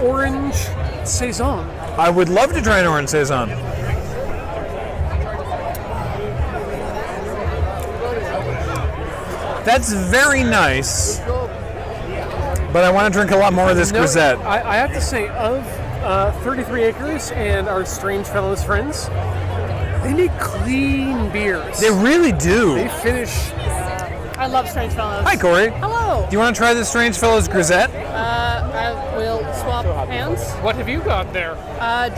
Speaker 3: Orange Saison.
Speaker 2: I would love to try an orange Saison. That's very nice, but I want to drink a lot more of this grisette.
Speaker 3: I have to say, of 33 Acres and our Strange Fellows friends, they make clean beers.
Speaker 2: They really do.
Speaker 3: They finish.
Speaker 7: I love Strange Fellows.
Speaker 2: Hi, Corey.
Speaker 7: Hello.
Speaker 2: Do you want to try the Strange Fellows grisette?
Speaker 7: I will swap hands.
Speaker 3: What have you got there?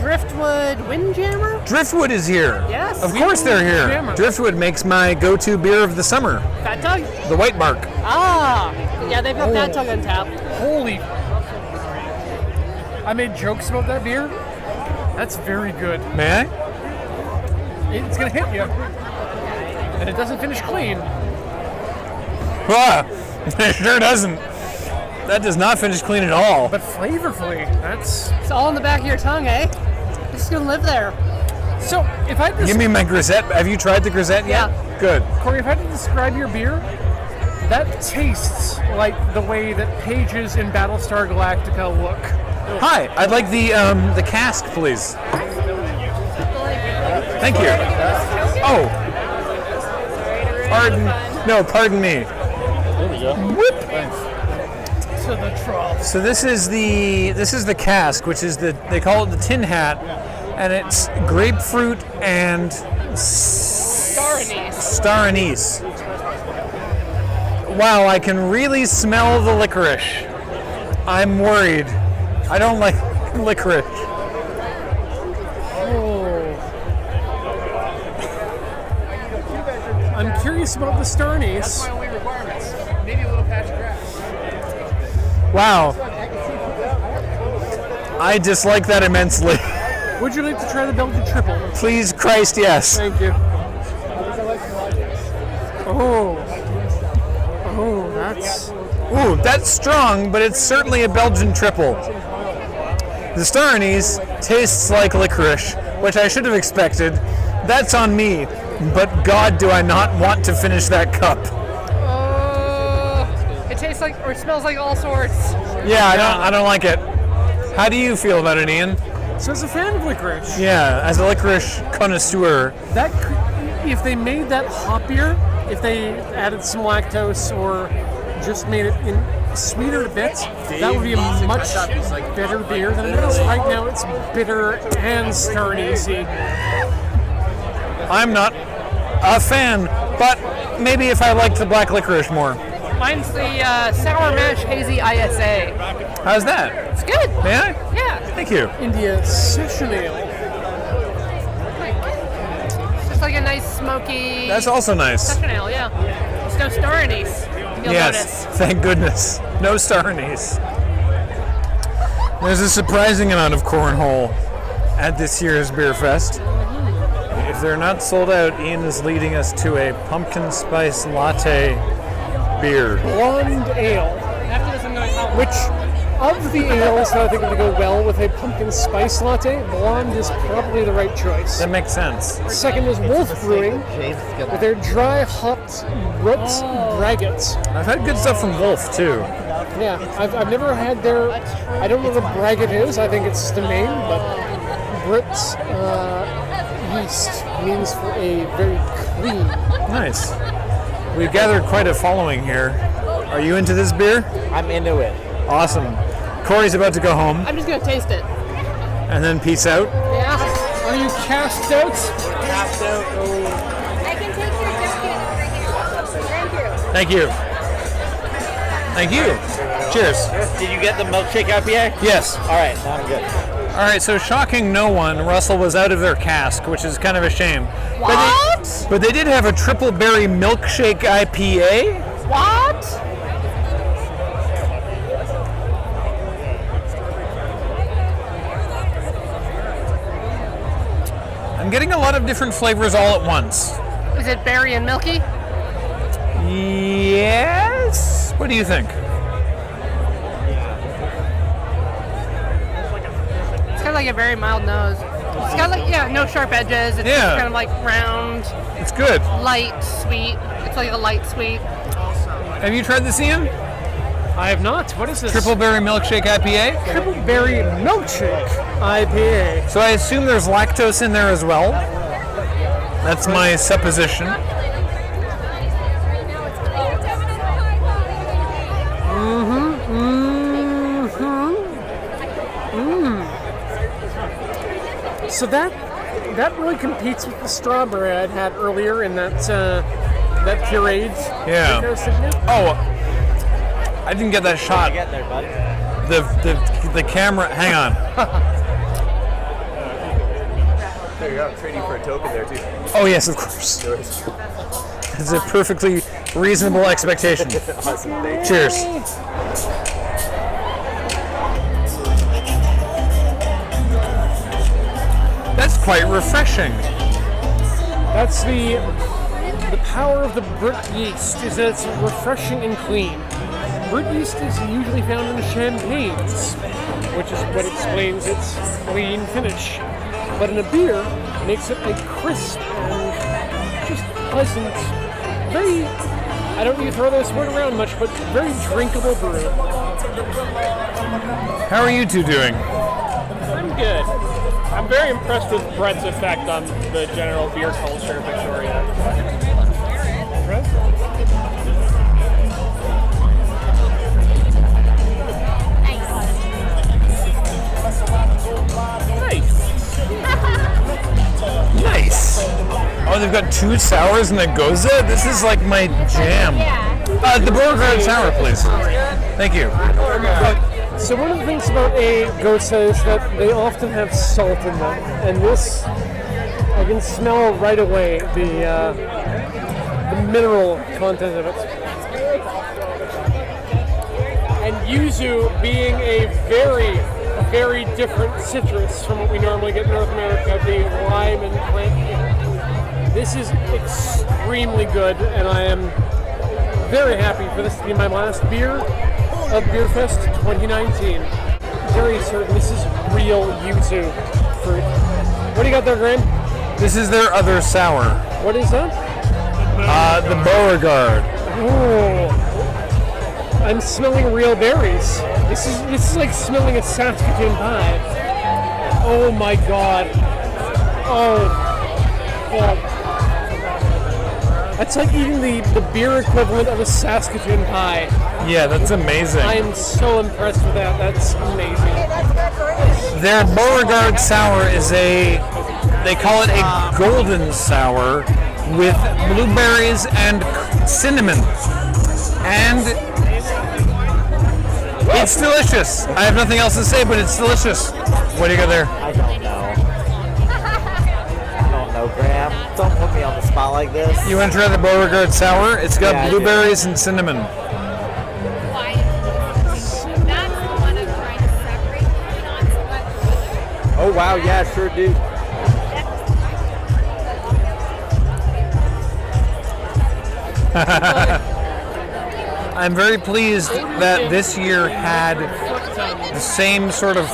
Speaker 7: Driftwood Windjammer.
Speaker 2: Driftwood is here.
Speaker 7: Yes.
Speaker 2: Of course they're here. Driftwood makes my go-to beer of the summer.
Speaker 7: Fat Tug.
Speaker 2: The White Mark.
Speaker 7: Ah. Yeah, they've got Fat Tug on tap.
Speaker 3: Holy. I made jokes about that beer. That's very good.
Speaker 2: May I?
Speaker 3: It's going to hit you. And it doesn't finish clean.
Speaker 2: It sure doesn't. That does not finish clean at all.
Speaker 3: But flavorfully, that's...
Speaker 7: It's all in the back of your tongue, eh? It's just going to live there.
Speaker 3: So, if I...
Speaker 2: Give me my grisette. Have you tried the grisette yet?
Speaker 7: Yeah.
Speaker 2: Good.
Speaker 3: Corey, if I had to describe your beer, that tastes like the way that pages in Battlestar Galactica look.
Speaker 2: Hi, I'd like the cask, please. Thank you. Oh. Pardon me.
Speaker 12: There we go.
Speaker 2: Whoop.
Speaker 3: To the trough.
Speaker 2: So this is the cask, which is they call it the tin hat, and it's grapefruit and star anise. Wow, I can really smell the licorice. I'm worried. I don't like licorice.
Speaker 3: I'm curious about the star anise.
Speaker 4: That's my only requirements. Maybe a little patch of grass.
Speaker 2: Wow. I dislike that immensely.
Speaker 3: Would you like to try the Belgian triple?
Speaker 2: Please, Christ, yes.
Speaker 3: Thank you.
Speaker 2: That's strong, but it's certainly a Belgian triple. The star anise tastes like licorice, which I should have expected. That's on me, but God, do I not want to finish that cup.
Speaker 7: It tastes like, or it smells like all sorts.
Speaker 2: Yeah, I don't like it. How do you feel about it, Ian?
Speaker 3: So as a fan of licorice.
Speaker 2: Yeah, as a licorice connoisseur.
Speaker 3: That if they made that hoppier, if they added some lactose or just made it sweeter to bits, that would be a much better beer than it is. Right now it's bitter and star anise-y.
Speaker 2: I'm not a fan, but maybe if I liked the black licorice more.
Speaker 7: Mine's the Sour Mash Hazy ISA.
Speaker 2: How's that?
Speaker 7: It's good.
Speaker 2: Yeah?
Speaker 7: Yeah.
Speaker 2: Thank you.
Speaker 3: India Session Ale.
Speaker 7: It's just like a nice smoky...
Speaker 2: That's also nice.
Speaker 7: Session ale, yeah. There's no star anise. You'll
Speaker 2: Yes,
Speaker 7: notice.
Speaker 2: thank goodness. No star anise. There's a surprising amount of cornhole at this year's Beerfest. If they're not sold out, Ian is leading us to a pumpkin spice latte beer.
Speaker 3: Blonde ale. Which, of the ales that I think would go well with a pumpkin spice latte, blonde is probably the right choice.
Speaker 2: That makes sense.
Speaker 3: Second is Wolf Brewing with their dry hopped Roots Braggots.
Speaker 2: I've had good stuff from Wolf too.
Speaker 3: Yeah, I've never had their, I don't know what braggot is, I think it's just a name, but Brits yeast means for a very clean.
Speaker 2: Nice. We've gathered quite a following here. Are you into this beer?
Speaker 12: I'm into it.
Speaker 2: Awesome. Corey's about to go home
Speaker 7: I'm just going to taste it.
Speaker 2: and then peace out.
Speaker 7: Yeah.
Speaker 3: Are you casked out?
Speaker 12: Casked out.
Speaker 5: I can take your biscuit over here. Thank you.
Speaker 2: Thank you. Thank you. Cheers.
Speaker 12: Did you get the milkshake IPA?
Speaker 2: Yes.
Speaker 12: All right, now I'm good.
Speaker 2: All right, so shocking no one, Russell was out of their cask, which is kind of a shame.
Speaker 7: What?
Speaker 2: But they did have a triple berry milkshake IPA.
Speaker 7: What?
Speaker 2: I'm getting a lot of different flavors all at once.
Speaker 7: Is it berry and milky?
Speaker 2: Yes? What do you think?
Speaker 7: It's got like a very mild nose. It's got like, no sharp edges. It's just kind of like round.
Speaker 2: It's good.
Speaker 7: Light, sweet. It's like a light sweet.
Speaker 2: Have you tried this, Ian?
Speaker 3: I have not. What is this?
Speaker 2: Triple berry milkshake IPA?
Speaker 3: Triple berry milkshake IPA.
Speaker 2: So I assume there's lactose in there as well. That's my supposition.
Speaker 3: So that really competes with the strawberry I'd had earlier in that pureed.
Speaker 2: Yeah. Oh, I didn't get that shot.
Speaker 12: Get there, buddy.
Speaker 2: The camera. Hang on.
Speaker 14: There you go. I'm trading for a token there too.
Speaker 2: Oh yes, of course. It's a perfectly reasonable expectation.
Speaker 14: Awesome. Thank you.
Speaker 2: Cheers. That's quite refreshing.
Speaker 3: That's the power of the Brit yeast, is that it's refreshing and clean. Brit yeast is usually found in champagnes, which is what explains its clean finish. But in a beer, it makes it a crisp and just pleasant, very, I don't need to throw this word around much, but very drinkable brew.
Speaker 2: How are you two doing?
Speaker 9: I'm good. I'm very impressed with Brett's effect on the general beer culture of Victoria.
Speaker 2: Nice. Oh, they've got 2 sours and a GOSE? This is like my jam. The Beauregard sour, please. Thank you.
Speaker 3: So one of the things about a GOSE is that they often have salt in them, and this, I can smell right away the mineral content of it. And yuzu being a very, very different citrus from what we normally get in North America, being lime and plant. This is extremely good, and I am very happy for this to be my last beer of Beerfest 2019. Very certain this is real yuzu fruit. What do you got there, Graham?
Speaker 2: This is their other sour.
Speaker 3: What is that?
Speaker 2: The Beauregard.
Speaker 3: Oh, I'm smelling real berries. This is like smelling a Saskatoon pie. Oh my god. Oh. That's like eating the beer equivalent of a Saskatoon pie.
Speaker 15: Yeah, that's amazing.
Speaker 3: I am so impressed with that. That's amazing.
Speaker 15: Their Beauregard sour is they call it a golden sour with blueberries and cinnamon. And it's delicious. I have nothing else to say, but it's delicious. What do you got there?
Speaker 16: I don't know, Graham. Don't put me on the spot like this.
Speaker 15: You want to try the Beauregard sour? It's got blueberries and cinnamon.
Speaker 16: Oh wow, yeah, sure do.
Speaker 15: I'm very pleased that this year had the same sort of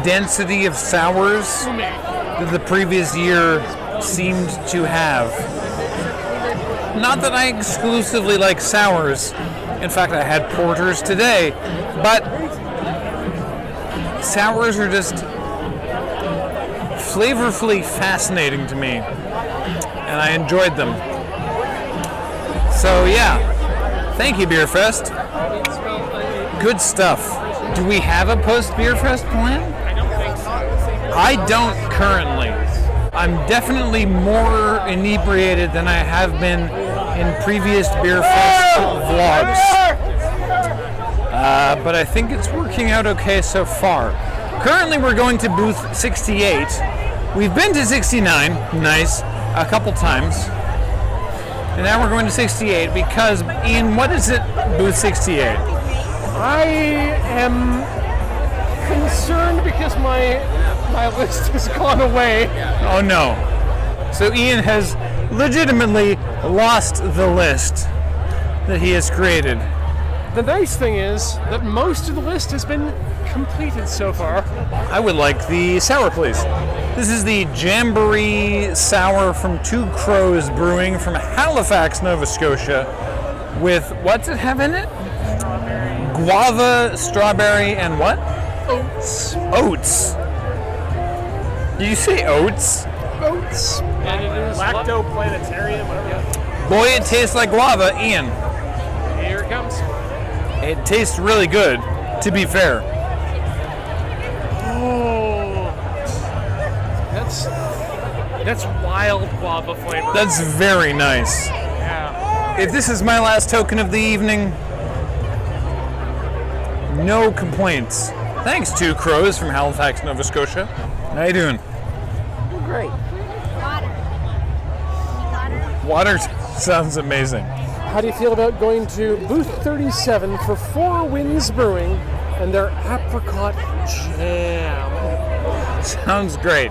Speaker 15: density of sours that the previous year seemed to have. Not that I exclusively like sours. In fact, I had porters today, but sours are just flavorfully fascinating to me, and I enjoyed them. So yeah, thank you, Beerfest. Good stuff. Do we have a post-Beerfest plan?
Speaker 3: I don't think so.
Speaker 15: I don't currently. I'm definitely more inebriated than I have been in previous Beerfest vlogs. But I think it's working out okay so far. Currently we're going to booth 68. We've been to 69, nice, a couple times. And now we're going to 68 because, Ian, what is it, booth 68?
Speaker 3: I am concerned because my list has gone away.
Speaker 15: Oh no. So Ian has legitimately lost the list that he has created.
Speaker 3: The nice thing is that most of the list has been completed so far.
Speaker 15: I would like the sour, please. This is the Jamboree sour from Two Crows Brewing from Halifax, Nova Scotia, with, what's it have in it? Guava, strawberry, and what?
Speaker 3: Oats.
Speaker 15: Oats. Did you say oats?
Speaker 3: Oats. And it is
Speaker 9: Lacto-planetarian, whatever.
Speaker 15: Boy, it tastes like guava, Ian.
Speaker 3: Here it comes.
Speaker 15: It tastes really good, to be fair.
Speaker 3: Oh, that's wild guava flavor.
Speaker 15: That's very nice.
Speaker 3: Yeah.
Speaker 15: If this is my last token of the evening, no complaints. Thanks, Two Crows from Halifax, Nova Scotia. How you doing?
Speaker 16: Great.
Speaker 15: Water sounds amazing.
Speaker 3: How do you feel about going to booth 37 for Four Winds Brewing and their apricot jam?
Speaker 15: Sounds great.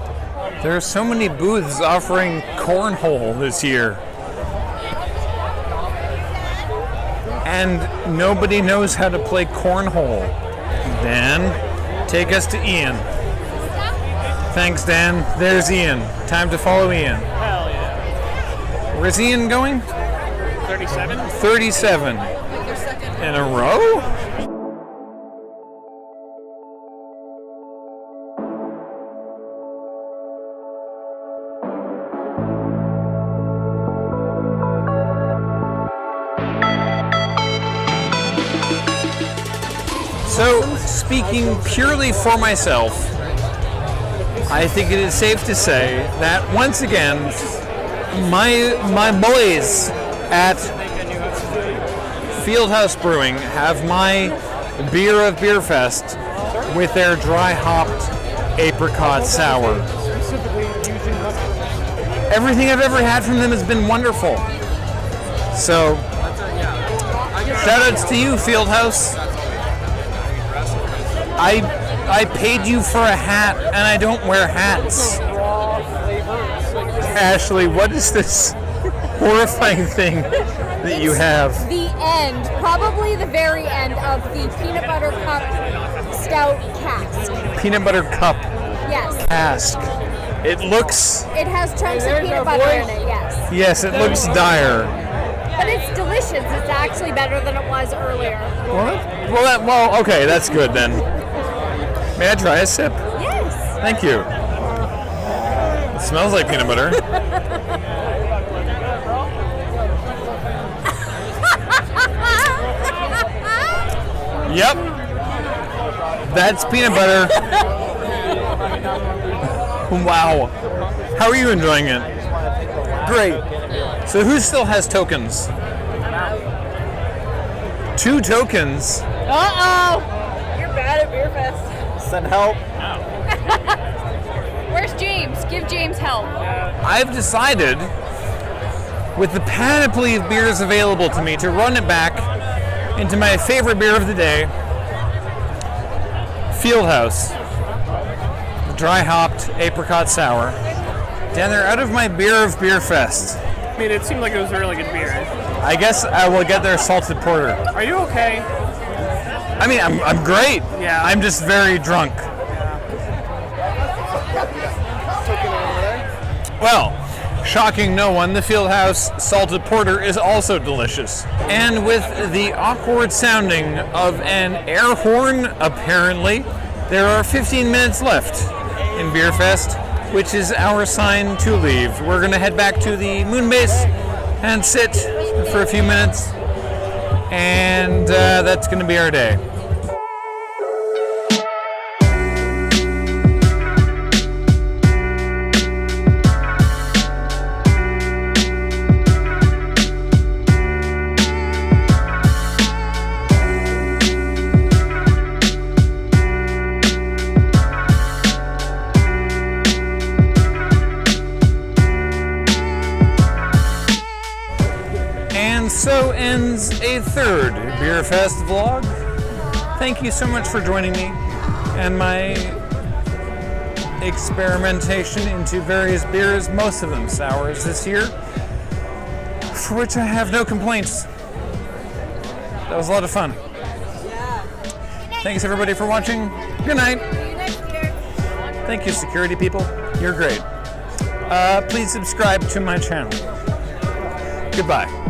Speaker 15: There are so many booths offering cornhole this year. And nobody knows how to play cornhole. Dan, take us to Ian. Thanks, Dan. There's Ian. Time to follow Ian.
Speaker 9: Hell yeah.
Speaker 15: Where's Ian going?
Speaker 9: 37?
Speaker 15: 37. In a row? So, speaking purely for myself, I think it is safe to say that once again, my boys at Fieldhouse Brewing have my beer of Beerfest with their dry hopped apricot sour. Everything I've ever had from them has been wonderful. So, shout outs to you, Fieldhouse. I paid you for a hat, and I don't wear hats. Ashley, what is this horrifying thing that you have?
Speaker 17: The end, probably the very end of the peanut butter cup stout cask.
Speaker 15: Peanut butter cup
Speaker 17: Yes.
Speaker 15: cask. It looks...
Speaker 17: It has chunks of peanut butter in it, yes.
Speaker 15: Yes, it looks dire.
Speaker 17: But it's delicious. It's actually better than it was earlier.
Speaker 15: What? Well, okay, that's good then. May I try a sip?
Speaker 17: Yes.
Speaker 15: Thank you. It smells like peanut butter. Yep. That's peanut butter. Wow. How are you enjoying it? Great. So who still has tokens? 2 tokens.
Speaker 17: Uh-oh.
Speaker 6: You're bad at Beerfest.
Speaker 16: Send help.
Speaker 17: Where's James? Give James help.
Speaker 15: I've decided, with the panoply of beers available to me, to run it back into my favorite beer of the day, Fieldhouse, the dry hopped apricot sour. Dan, they're out of my beer of Beerfest.
Speaker 3: I mean, it seemed like it was a really good beer.
Speaker 15: I guess I will get their salted porter.
Speaker 3: Are you okay?
Speaker 15: I mean, I'm great.
Speaker 3: Yeah.
Speaker 15: I'm just very drunk. Well, shocking no one, the Fieldhouse salted porter is also delicious. And with the awkward sounding of an air horn, apparently, there are 15 minutes left in Beerfest, which is our sign to leave. We're going to head back to the moon base and sit for a few minutes, and that's going to be our day. So ends a third Beerfest vlog. Thank you so much for joining me and my experimentation into various beers, most of them sours this year, for which I have no complaints. That was a lot of fun. Thanks everybody for watching. Good night. Thank you, security people. You're great. Please subscribe to my channel. Goodbye.